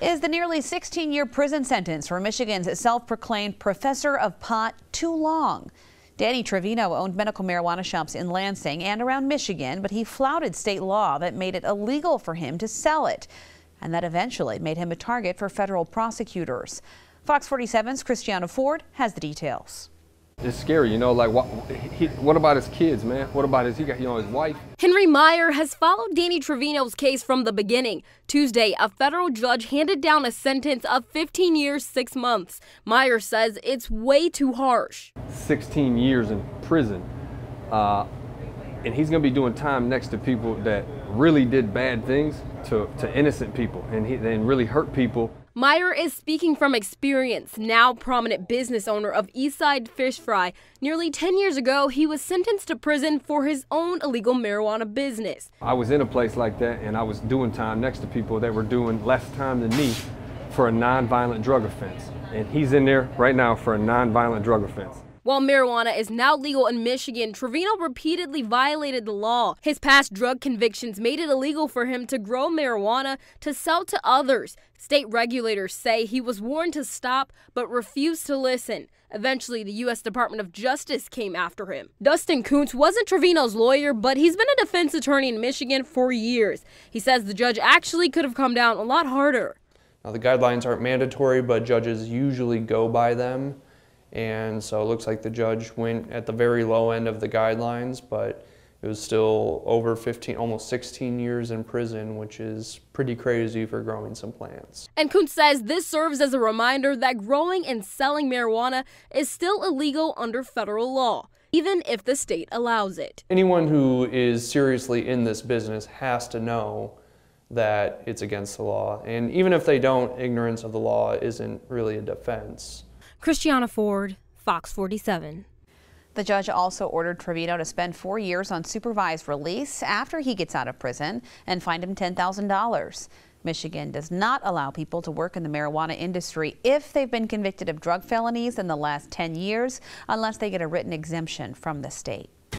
Is the nearly 16-year prison sentence for Michigan's self-proclaimed professor of pot too long? Danny Trevino owned medical marijuana shops in Lansing and around Michigan, but he flouted state law that made it illegal for him to sell it. And that eventually made him a target for federal prosecutors. Fox 47's Christiana Ford has the details. It's scary, you know, like what about his kids, man? What about his wife? Henry Meyer has followed Danny Trevino's case from the beginning. Tuesday, a federal judge handed down a sentence of 15 years, 6 months. Meyer says it's way too harsh. 16 years in prison, and he's going to be doing time next to people that really did bad things to innocent people and really hurt people. Meyer is speaking from experience. Now prominent business owner of Eastside Fish Fry, nearly 10 years ago, he was sentenced to prison for his own illegal marijuana business. I was in a place like that, and I was doing time next to people that were doing less time than me for a nonviolent drug offense. And he's in there right now for a nonviolent drug offense. While marijuana is now legal in Michigan, Trevino repeatedly violated the law. His past drug convictions made it illegal for him to grow marijuana to sell to others. State regulators say he was warned to stop, but refused to listen. Eventually, the U.S. Department of Justice came after him. Dustin Kuntz wasn't Trevino's lawyer, but he's been a defense attorney in Michigan for years. He says the judge actually could have come down a lot harder. Now, the guidelines aren't mandatory, but judges usually go by them. And so it looks like the judge went at the very low end of the guidelines, but it was still over 15, almost 16 years in prison, which is pretty crazy for growing some plants. And Kuntz says this serves as a reminder that growing and selling marijuana is still illegal under federal law, even if the state allows it. Anyone who is seriously in this business has to know that it's against the law. And even if they don't, ignorance of the law isn't really a defense. Christiana Ford, Fox 47. The judge also ordered Trevino to spend 4 years on supervised release after he gets out of prison and fined him $10,000. Michigan does not allow people to work in the marijuana industry if they've been convicted of drug felonies in the last 10 years, unless they get a written exemption from the state.